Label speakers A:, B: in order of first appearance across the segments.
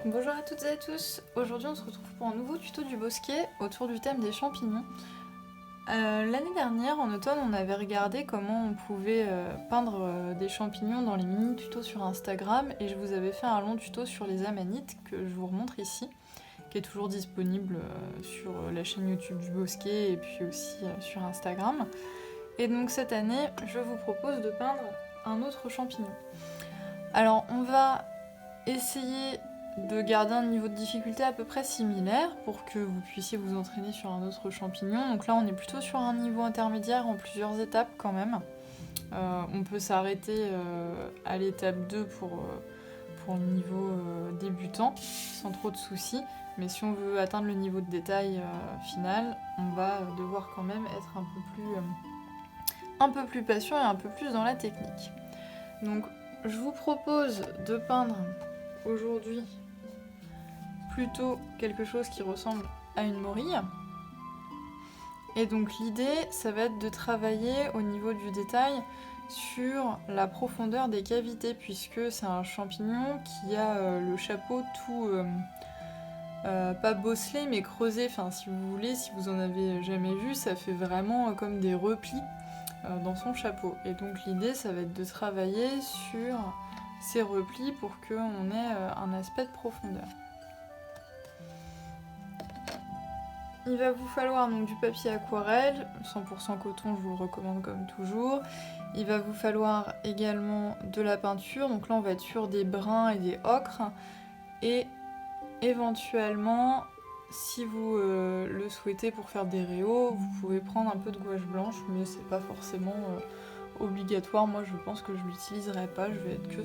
A: Bonjour à toutes et à tous, aujourd'hui on se retrouve pour un nouveau tuto du bosquet autour du thème des champignons. L'année dernière, en automne, on avait regardé comment on pouvait peindre des champignons dans les mini tutos sur Instagram et je vous avais fait un long tuto sur les amanites que je vous remontre ici, qui est toujours disponible sur la chaîne YouTube du bosquet et puis aussi sur Instagram. Et donc cette année, je vous propose de peindre un autre champignon. Alors on va essayer de garder un niveau de difficulté à peu près similaire pour que vous puissiez vous entraîner sur un autre champignon. Donc là on est plutôt sur un niveau intermédiaire en plusieurs étapes quand même. On peut s'arrêter à l'étape 2 pour le niveau débutant sans trop de soucis. Mais si on veut atteindre le niveau de détail final, on va devoir quand même être un peu plus patient et un peu plus dans la technique. Donc je vous propose de peindre aujourd'hui plutôt quelque chose qui ressemble à une morille. Et donc l'idée, ça va être de travailler au niveau du détail sur la profondeur des cavités, puisque c'est un champignon qui a le chapeau tout, pas bosselé, mais creusé. Enfin, si vous voulez, si vous en avez jamais vu, ça fait vraiment comme des replis dans son chapeau. Et donc l'idée, ça va être de travailler sur ces replis pour qu'on ait un aspect de profondeur. Il va vous falloir donc du papier aquarelle, 100% coton, je vous le recommande comme toujours. Il va vous falloir également de la peinture, donc là on va être sur des bruns et des ocres. Et éventuellement, si vous le souhaitez pour faire des réaux, vous pouvez prendre un peu de gouache blanche, mais c'est pas forcément obligatoire. Moi je pense que je l'utiliserai pas, je vais être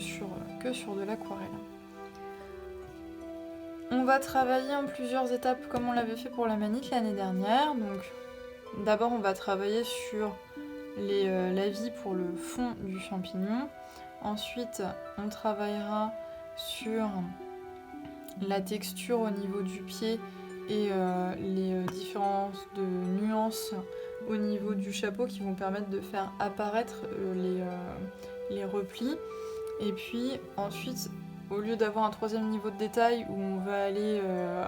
A: que sur de l'aquarelle. On va travailler en plusieurs étapes comme on l'avait fait pour la manite l'année dernière. Donc d'abord on va travailler sur la vie pour le fond du champignon. Ensuite on travaillera sur la texture au niveau du pied et les différences de nuances au niveau du chapeau qui vont permettre de faire apparaître les replis. Et puis ensuite, au lieu d'avoir un troisième niveau de détail où on va aller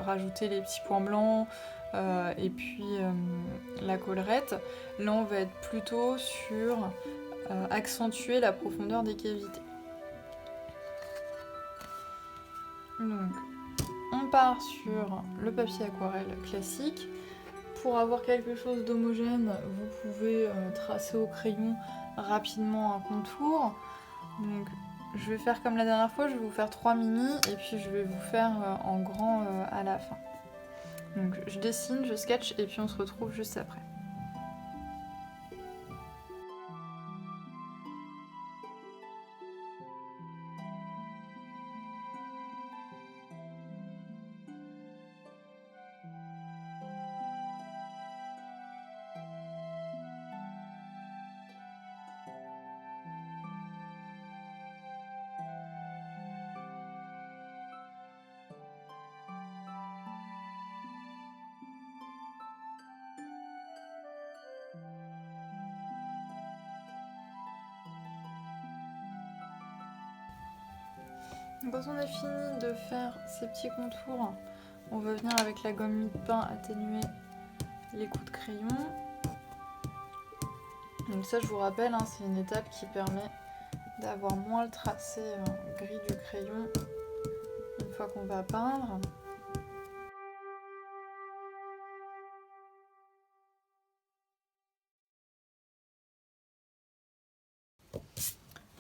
A: rajouter les petits points blancs et puis la collerette, là on va être plutôt sur accentuer la profondeur des cavités. Donc on part sur le papier aquarelle classique. Pour avoir quelque chose d'homogène, vous pouvez tracer au crayon rapidement un contour. Donc je vais faire comme la dernière fois, je vais vous faire 3 mini et puis je vais vous faire en grand à la fin. Donc je dessine, je sketch et puis on se retrouve juste après. Quand on a fini de faire ces petits contours, on va venir avec la gomme mie-de-pain atténuer les coups de crayon. Donc ça je vous rappelle, hein, c'est une étape qui permet d'avoir moins le tracé gris du crayon une fois qu'on va peindre.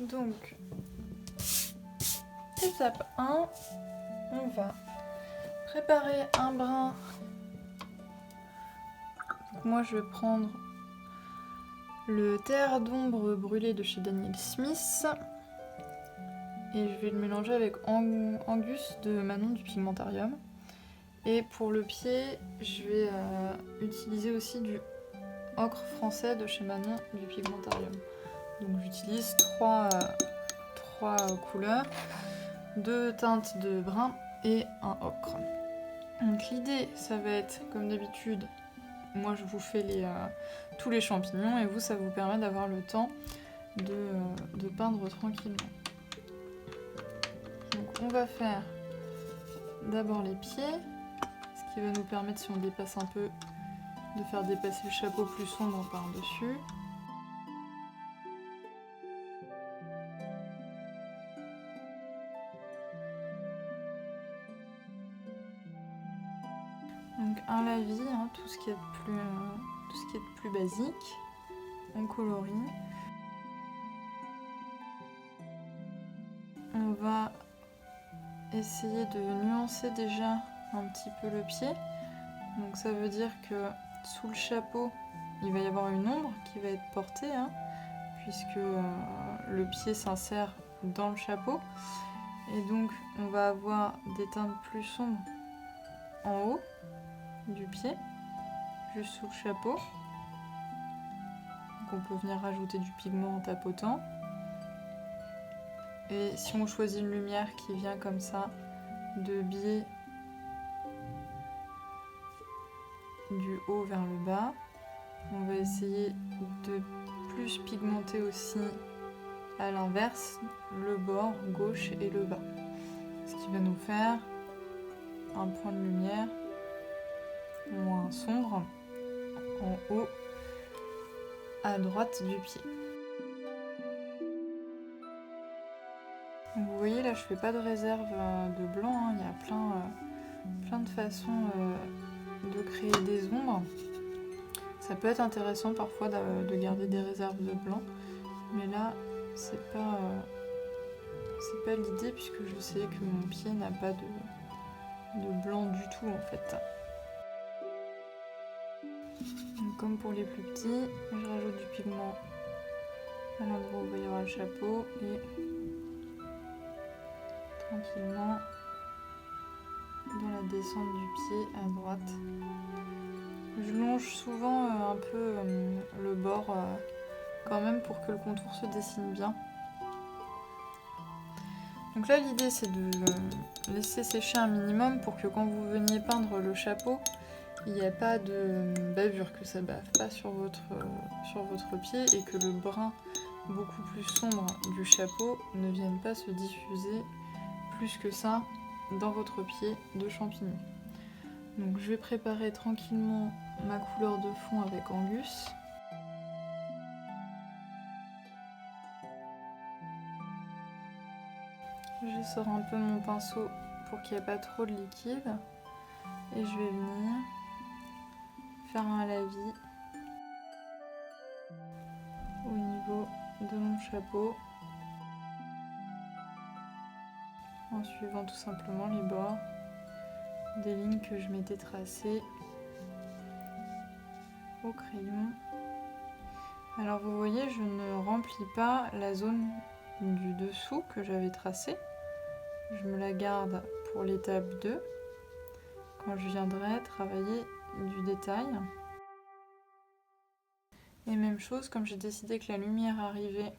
A: Donc, étape 1, on va préparer un brin. Donc moi je vais prendre le terre d'ombre brûlé de chez Daniel Smith et je vais le mélanger avec Angus de Manon du Pigmentarium. Et pour le pied, je vais utiliser aussi du ocre français de chez Manon du Pigmentarium. Donc j'utilise trois couleurs, 2 teintes de brun et un ocre. Donc l'idée, ça va être, comme d'habitude, moi je vous fais tous les champignons et vous, ça vous permet d'avoir le temps de peindre tranquillement. Donc on va faire d'abord les pieds, ce qui va nous permettre, si on dépasse un peu, de faire dépasser le chapeau plus sombre par-dessus. Donc un lavis, hein, tout ce qui est de plus basique, on colorie. On va essayer de nuancer déjà un petit peu le pied. Donc ça veut dire que sous le chapeau, il va y avoir une ombre qui va être portée, hein, puisque le pied s'insère dans le chapeau. Et donc on va avoir des teintes plus sombres en haut du pied, juste sous le chapeau. Donc on peut venir rajouter du pigment en tapotant. Et si on choisit une lumière qui vient comme ça, de biais du haut vers le bas, on va essayer de plus pigmenter aussi à l'inverse le bord gauche et le bas. Ce qui va nous faire un point de lumière moins sombre en haut à droite du pied. Donc vous voyez là, je fais pas de réserve de blanc, hein. Il y a plein de façons de créer des ombres. Ça peut être intéressant parfois de garder des réserves de blanc, mais là c'est pas l'idée, puisque je sais que mon pied n'a pas de blanc du tout en fait. Donc, comme pour les plus petits, je rajoute du pigment à l'endroit où il va y avoir le chapeau et tranquillement dans la descente du pied à droite. Je longe souvent un peu le bord quand même pour que le contour se dessine bien. Donc là l'idée c'est de laisser sécher un minimum pour que quand vous veniez peindre le chapeau, il n'y a pas de bavure, que ça ne bave pas sur votre pied et que le brun beaucoup plus sombre du chapeau ne vienne pas se diffuser plus que ça dans votre pied de champignon. Donc je vais préparer tranquillement ma couleur de fond avec Angus. Je sors un peu mon pinceau pour qu'il n'y ait pas trop de liquide et je vais venir faire un lavis au niveau de mon chapeau en suivant tout simplement les bords des lignes que je m'étais tracées au crayon. Alors vous voyez, je ne remplis pas la zone du dessous que j'avais tracée. Je me la garde pour l'étape 2, quand je viendrai travailler du détail. Et même chose, comme j'ai décidé que la lumière arrivait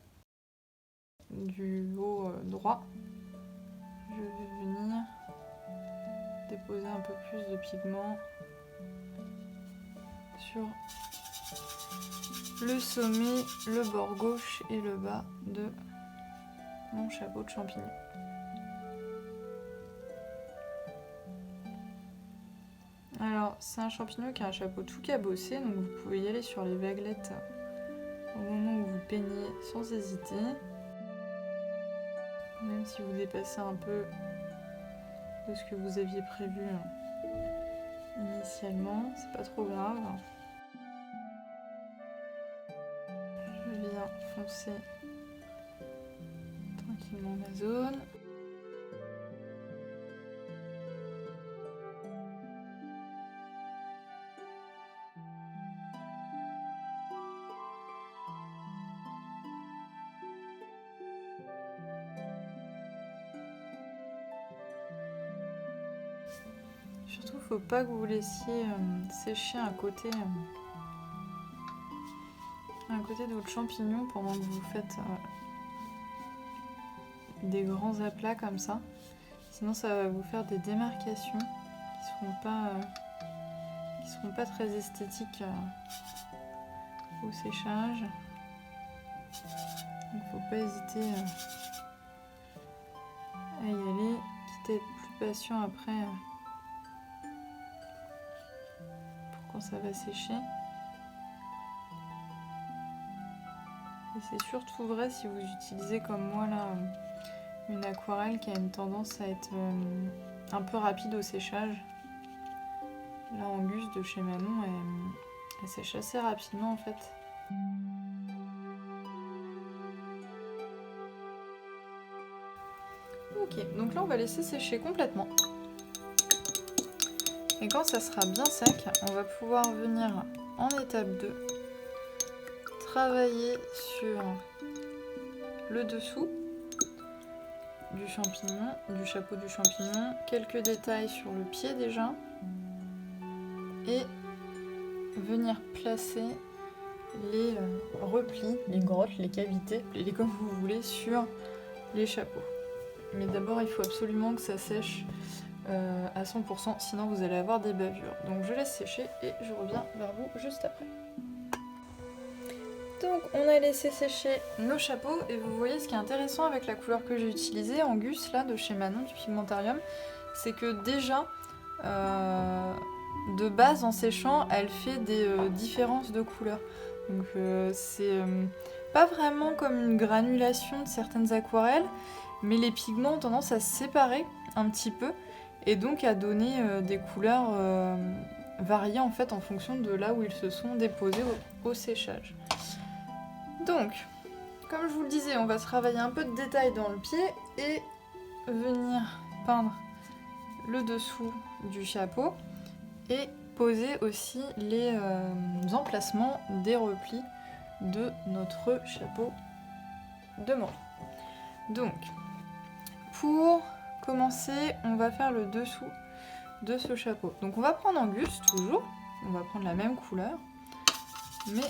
A: du haut droit, je vais venir déposer un peu plus de pigment sur le sommet, le bord gauche et le bas de mon chapeau de champignon. Alors, c'est un champignon qui a un chapeau tout cabossé, donc vous pouvez y aller sur les vaguelettes au moment où vous peignez sans hésiter. Même si vous dépassez un peu de ce que vous aviez prévu initialement, c'est pas trop grave. Je viens foncer tranquillement ma zone. Surtout, faut pas que vous laissiez sécher un côté de votre champignon pendant que vous faites des grands aplats comme ça. Sinon, ça va vous faire des démarcations qui seront pas très esthétiques au séchage. Donc, faut pas hésiter à y aller, quitte à être plus pas sûr après pour quand ça va sécher. Et c'est surtout vrai si vous utilisez comme moi là une aquarelle qui a une tendance à être un peu rapide au séchage. Là, Angus de chez Manon, elle sèche assez rapidement en fait. Ok, donc là on va laisser sécher complètement. Et quand ça sera bien sec, on va pouvoir venir en étape 2 travailler sur le dessous du champignon, du chapeau du champignon, quelques détails sur le pied déjà, et venir placer les replis, les grottes, les cavités, appelez-les comme vous voulez, sur les chapeaux. Mais d'abord il faut absolument que ça sèche à 100%, sinon vous allez avoir des bavures. Donc je laisse sécher et je reviens vers vous juste après. Donc on a laissé sécher nos chapeaux et vous voyez ce qui est intéressant avec la couleur que j'ai utilisée, Angus là de chez Manon du Pigmentarium, c'est que déjà de base en séchant elle fait des différences de couleurs. Donc c'est pas vraiment comme une granulation de certaines aquarelles, mais les pigments ont tendance à se séparer un petit peu et donc à donner des couleurs variées en fait en fonction de là où ils se sont déposés au séchage. Donc, comme je vous le disais, on va travailler un peu de détail dans le pied et venir peindre le dessous du chapeau et poser aussi les emplacements des replis de notre chapeau de Maury. Donc, pour commencer, on va faire le dessous de ce chapeau. Donc on va prendre Angus toujours, on va prendre la même couleur, mais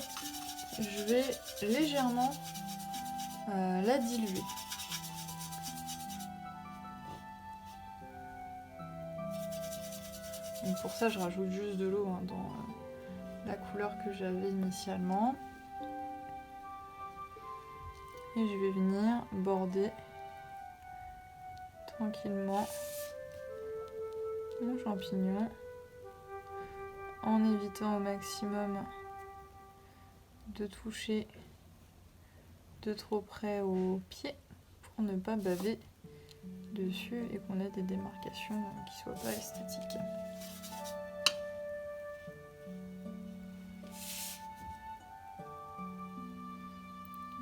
A: je vais légèrement la diluer. Donc pour ça je rajoute juste de l'eau dans la couleur que j'avais initialement. Et je vais venir border tranquillement mon champignon en évitant au maximum de toucher de trop près au pied pour ne pas baver dessus et qu'on ait des démarcations qui soient pas esthétiques.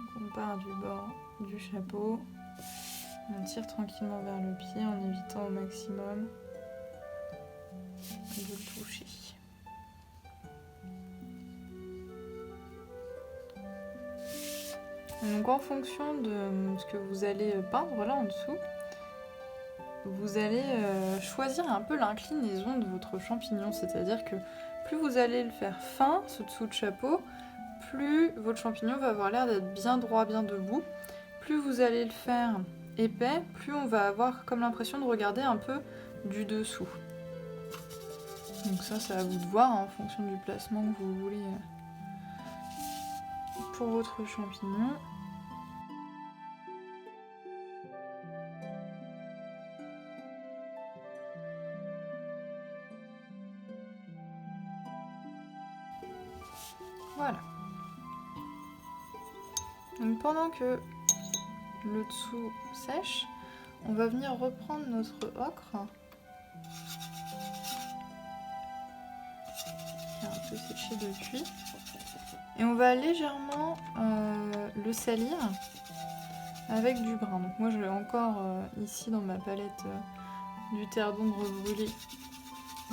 A: Donc on part du bord du chapeau, on tire tranquillement vers le pied en évitant au maximum de le toucher. Donc en fonction de ce que vous allez peindre là en dessous, vous allez choisir un peu l'inclinaison de votre champignon, c'est-à-dire que plus vous allez le faire fin, ce dessous de chapeau, plus votre champignon va avoir l'air d'être bien droit, bien debout. Plus vous allez le faire épais, plus on va avoir comme l'impression de regarder un peu du dessous. Donc ça, c'est à vous de voir en fonction du placement que vous voulez pour votre champignon. Voilà. Donc pendant que le dessous sèche, on va venir reprendre notre ocre qui a un peu séché depuis et on va légèrement le salir avec du brun. Donc moi je l'ai encore ici dans ma palette du terre d'ombre brûlé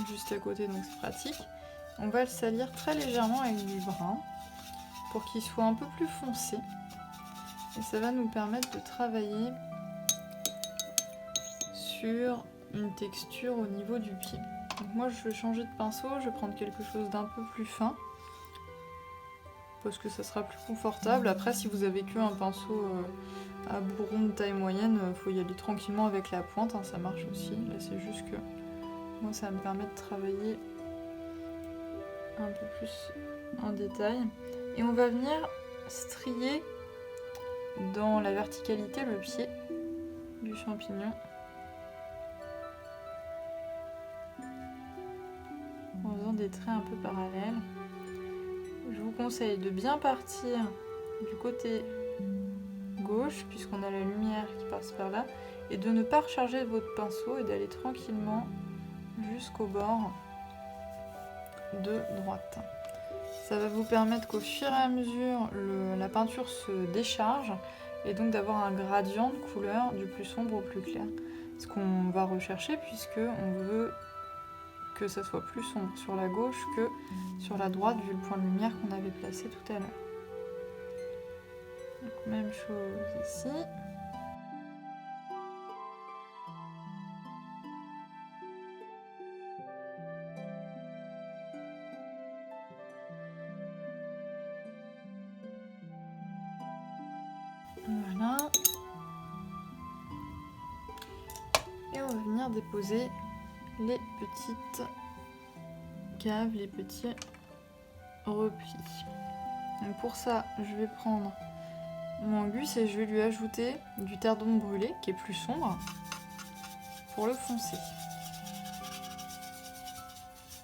A: juste à côté, donc c'est pratique. On va le salir très légèrement avec du brun pour qu'il soit un peu plus foncé. Et ça va nous permettre de travailler sur une texture au niveau du pied. Donc moi je vais changer de pinceau, je vais prendre quelque chose d'un peu plus fin parce que ça sera plus confortable. Après si vous avez qu'un pinceau à bourron de taille moyenne, il faut y aller tranquillement avec la pointe, ça marche aussi. Là c'est juste que moi ça me permet de travailler un peu plus en détail. Et on va venir strier dans la verticalité le pied du champignon des traits un peu parallèles. Je vous conseille de bien partir du côté gauche, puisqu'on a la lumière qui passe par là, et de ne pas recharger votre pinceau et d'aller tranquillement jusqu'au bord de droite. Ça va vous permettre qu'au fur et à mesure, la peinture se décharge et donc d'avoir un gradient de couleur du plus sombre au plus clair. Ce qu'on va rechercher puisque on veut que ça soit plus sombre sur la gauche que sur la droite vu le point de lumière qu'on avait placé tout à l'heure. Donc même chose ici. Voilà. Et on va venir déposer les petites caves, les petits replis. Donc pour ça, je vais prendre mon Angus et je vais lui ajouter du terre d'ombre brûlé qui est plus sombre pour le foncer.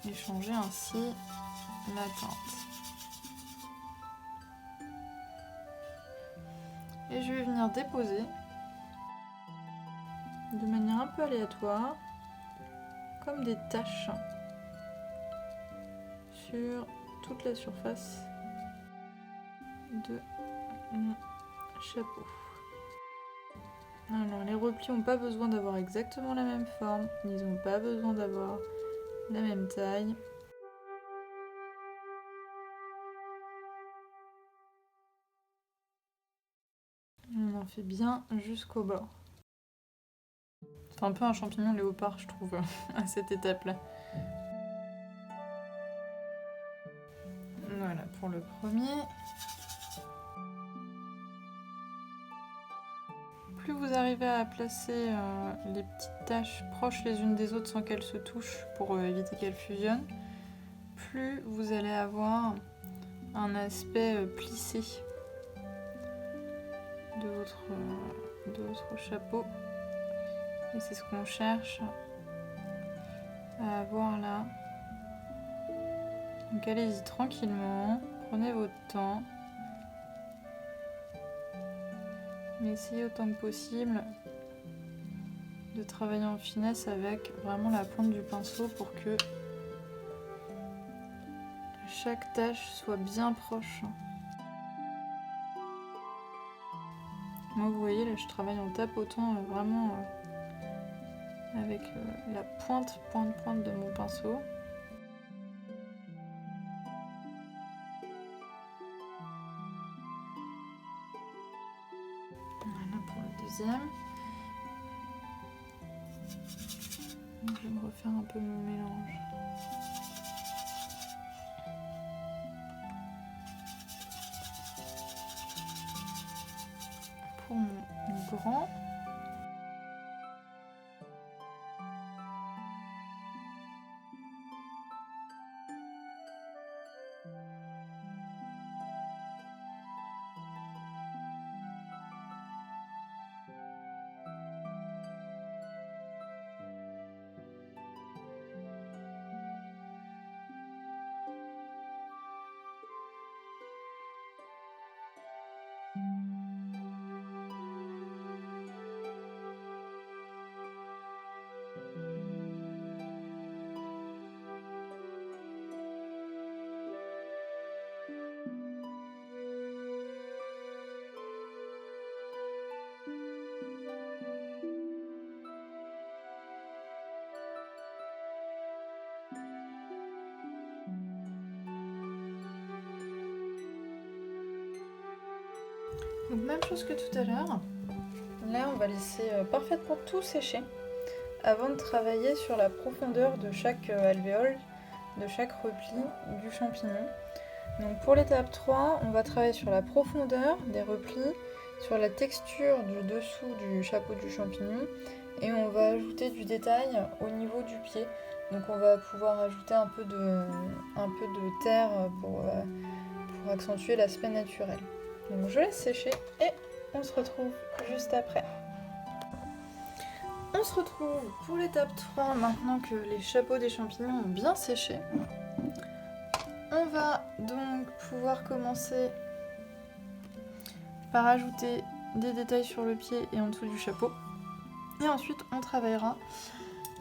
A: Et changer ainsi la teinte. Et je vais venir déposer de manière un peu aléatoire, comme des taches sur toute la surface de mon chapeau. Alors les replis n'ont pas besoin d'avoir exactement la même forme, ils n'ont pas besoin d'avoir la même taille. On en fait bien jusqu'au bord. C'est un peu un champignon léopard, je trouve, à cette étape-là. Voilà pour le premier. Plus vous arrivez à placer les petites taches proches les unes des autres sans qu'elles se touchent pour éviter qu'elles fusionnent, plus vous allez avoir un aspect plissé de votre chapeau. Et c'est ce qu'on cherche à avoir là. Donc allez-y tranquillement, prenez votre temps. Mais essayez autant que possible de travailler en finesse avec vraiment la pointe du pinceau pour que chaque tache soit bien proche. Moi vous voyez là je travaille en tapotant vraiment avec la pointe de mon pinceau. Voilà pour le deuxième. Donc, je vais me refaire un peu mon mélange. Pour mon grand. Donc même chose que tout à l'heure. Là on va laisser parfaitement tout sécher avant de travailler sur la profondeur de chaque alvéole, de chaque repli du champignon. Donc pour l'étape 3, on va travailler sur la profondeur des replis, sur la texture du dessous du chapeau du champignon et on va ajouter du détail au niveau du pied. Donc on va pouvoir ajouter un peu de terre pour accentuer l'aspect naturel. Donc je laisse sécher et on se retrouve juste après. On se retrouve pour l'étape 3 maintenant que les chapeaux des champignons ont bien séché. On va donc pouvoir commencer par ajouter des détails sur le pied et en dessous du chapeau. Et ensuite, on travaillera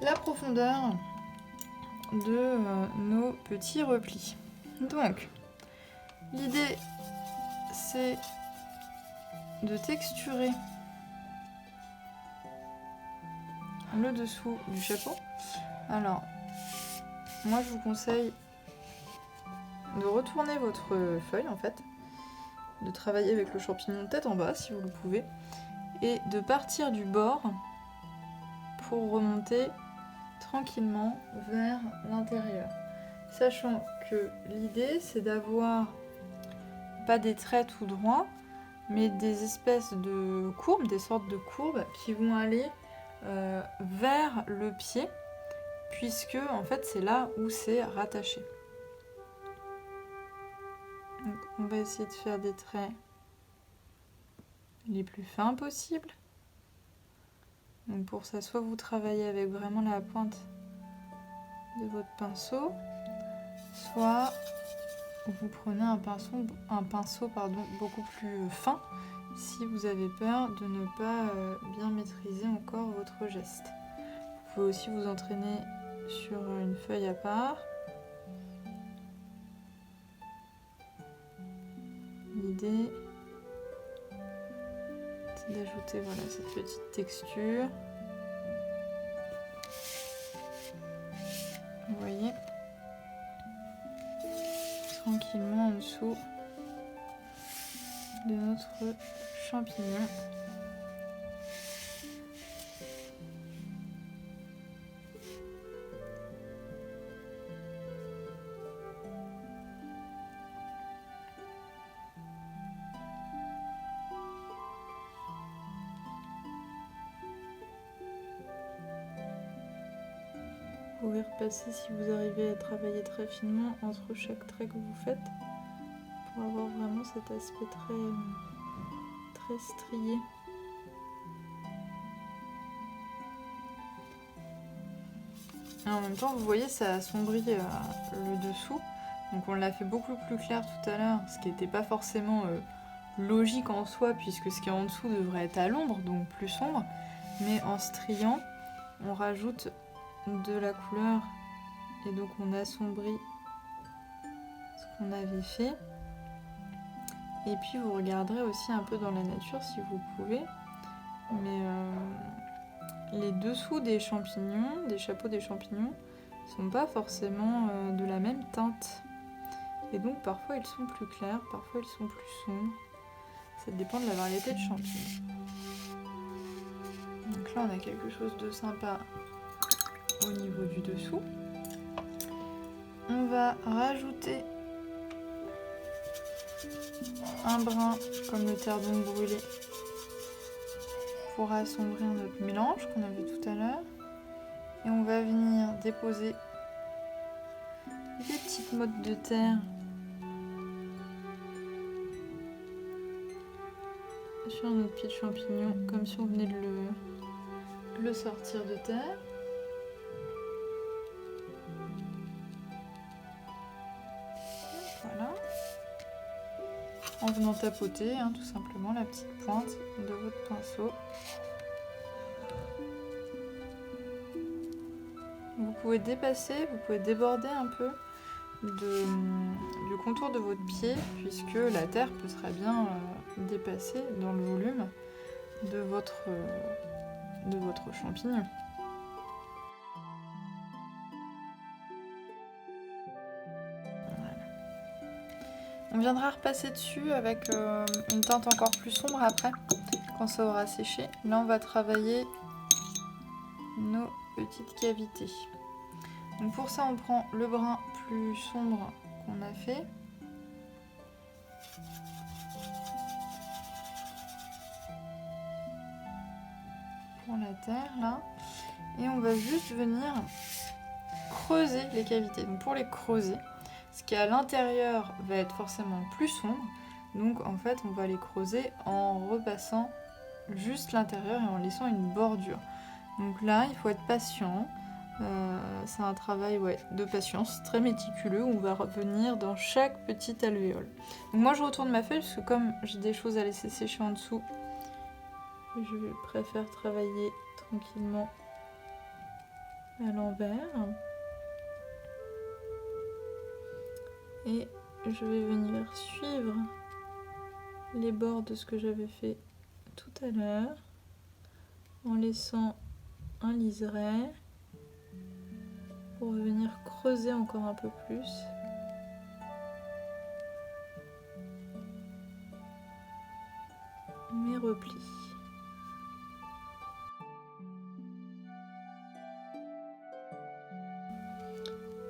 A: la profondeur de nos petits replis. Donc, l'idée, c'est de texturer le dessous du chapeau. Alors, moi, je vous conseille de retourner votre feuille, en fait, de travailler avec le champignon tête en bas, si vous le pouvez, et de partir du bord pour remonter tranquillement vers l'intérieur. Sachant que l'idée, c'est d'avoir pas des traits tout droits, mais des espèces de courbes, des sortes de courbes qui vont aller vers le pied, puisque en fait c'est là où c'est rattaché. Donc, on va essayer de faire des traits les plus fins possibles. Donc pour ça, soit vous travaillez avec vraiment la pointe de votre pinceau, soit vous prenez un pinceau beaucoup plus fin si vous avez peur de ne pas bien maîtriser encore votre geste. Vous pouvez aussi vous entraîner sur une feuille à part. L'idée, c'est d'ajouter cette petite texture. Vous voyez, tranquillement en dessous de notre champignon. Vous pouvez repasser si vous arrivez à travailler très finement entre chaque trait que vous faites pour avoir vraiment cet aspect très strié. Et en même temps, vous voyez, ça assombrit le dessous. Donc on l'a fait beaucoup plus clair tout à l'heure, ce qui n'était pas forcément logique en soi, puisque ce qui est en dessous devrait être à l'ombre, donc plus sombre. Mais en striant, on rajoute de la couleur et donc on assombrit ce qu'on avait fait. Et puis vous regarderez aussi un peu dans la nature si vous pouvez, mais les dessous des champignons, des chapeaux des champignons, sont pas forcément de la même teinte. Et donc parfois ils sont plus clairs, parfois ils sont plus sombres. Ça dépend de la variété de champignons. Donc là on a quelque chose de sympa au niveau du dessous. On va rajouter un brin comme le terdon brûlé pour assombrir notre mélange qu'on a vu tout à l'heure. Et on va venir déposer des petites mottes de terre sur notre pied de champignon, comme si on venait de le sortir de terre. Voilà. En venant tapoter tout simplement la petite pointe de votre pinceau. Vous pouvez dépasser, vous pouvez déborder un peu du contour de votre pied, puisque la terre peut très bien dépasser dans le volume de votre champignon. On viendra repasser dessus avec une teinte encore plus sombre après, quand ça aura séché. Là, on va travailler nos petites cavités. Donc pour ça, on prend le brin plus sombre qu'on a fait. Pour la terre, là. Et on va juste venir creuser les cavités. Donc pour les creuser, ce qui est à l'intérieur va être forcément plus sombre. Donc en fait, on va les creuser en repassant juste l'intérieur et en laissant une bordure. Donc là, il faut être patient. C'est un travail de patience, très méticuleux, où on va revenir dans chaque petite alvéole. Donc moi je retourne ma feuille, parce que comme j'ai des choses à laisser sécher en dessous, je préfère travailler tranquillement à l'envers. Et je vais venir suivre les bords de ce que j'avais fait tout à l'heure, en laissant un liseré pour venir creuser encore un peu plus. Mes replis.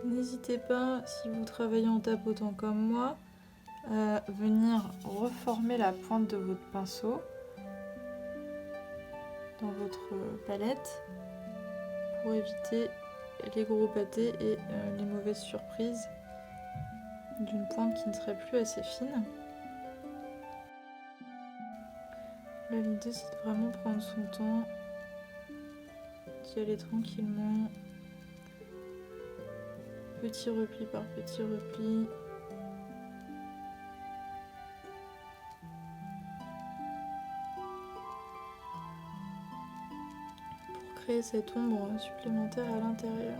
A: N'hésitez pas, si vous travaillez en tapotant comme moi, à venir reformer la pointe de votre pinceau dans votre palette pour éviter les gros pâtés et les mauvaises surprises d'une pointe qui ne serait plus assez fine. Là, l'idée, c'est de vraiment prendre son temps, d'y aller tranquillement, petit repli par petit repli. Pour créer cette ombre supplémentaire à l'intérieur.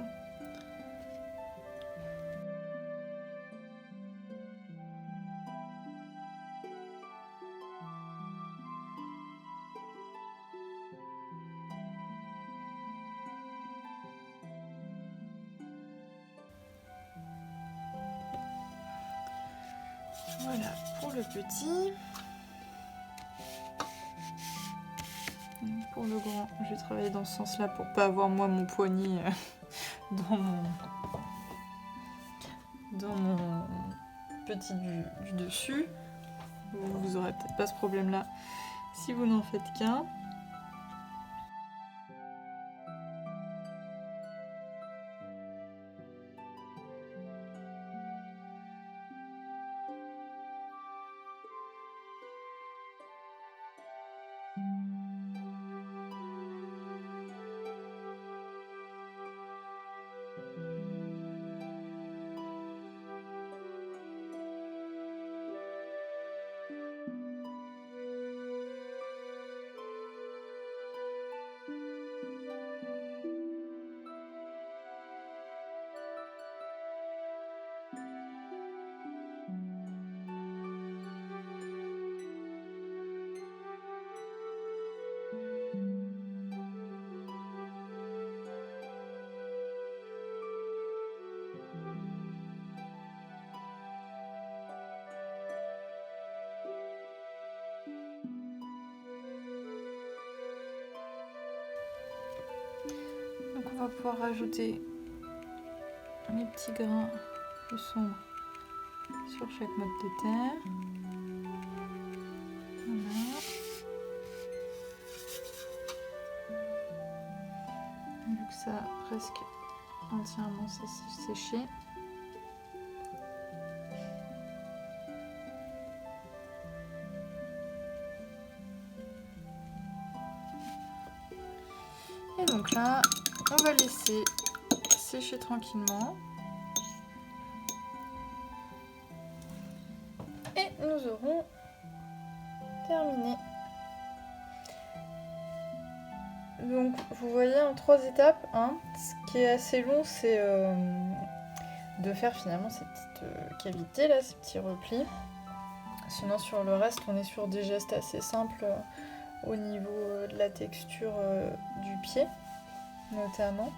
A: Voilà pour le petit. Pour le grand, je vais travailler dans ce sens-là pour pas avoir moi mon poignet dans mon petit du dessus. Vous aurez peut-être pas ce problème-là si vous n'en faites qu'un. Donc on va pouvoir rajouter mes petits grains plus sombres sur chaque motte de terre. Voilà. Vu que ça a presque entièrement séché. Et donc là, on va laisser sécher tranquillement. Et nous aurons terminé. Donc vous voyez en 3 étapes, hein, ce qui est assez long, c'est de faire finalement ces petites cavités là, ces petits replis. Sinon sur le reste, on est sur des gestes assez simples au niveau de la texture du pied, notamment.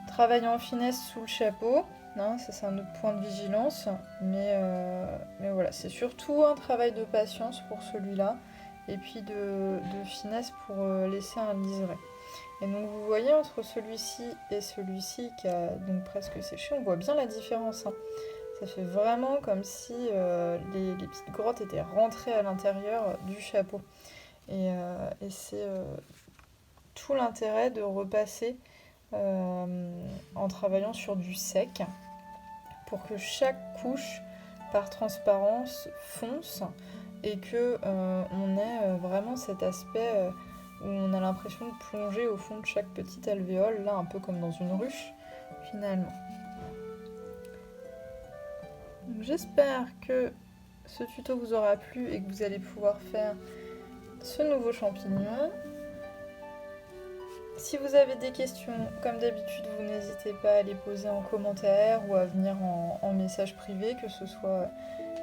A: Travailler en finesse sous le chapeau, hein, ça c'est un autre point de vigilance, mais voilà, c'est surtout un travail de patience pour celui-là, et puis de finesse pour laisser un liseré. Et donc vous voyez entre celui-ci et celui-ci qui a donc presque séché, on voit bien la différence, hein. Ça fait vraiment comme si les petites grottes étaient rentrées à l'intérieur du chapeau. Et c'est tout l'intérêt de repasser en travaillant sur du sec pour que chaque couche par transparence fonce et que on ait vraiment cet aspect où on a l'impression de plonger au fond de chaque petite alvéole, là un peu comme dans une ruche finalement. Donc, j'espère que ce tuto vous aura plu et que vous allez pouvoir faire ce nouveau champignon. Si vous avez des questions, comme d'habitude, vous n'hésitez pas à les poser en commentaire ou à venir en message privé, que ce soit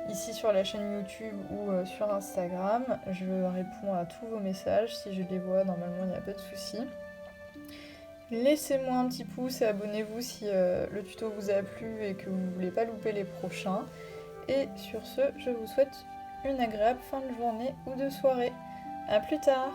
A: ici sur la chaîne YouTube ou sur Instagram. Je réponds à tous vos messages. Si je les vois, normalement, il n'y a pas de souci. Laissez-moi un petit pouce et abonnez-vous si le tuto vous a plu et que vous ne voulez pas louper les prochains. Et sur ce, je vous souhaite une agréable fin de journée ou de soirée. A plus tard!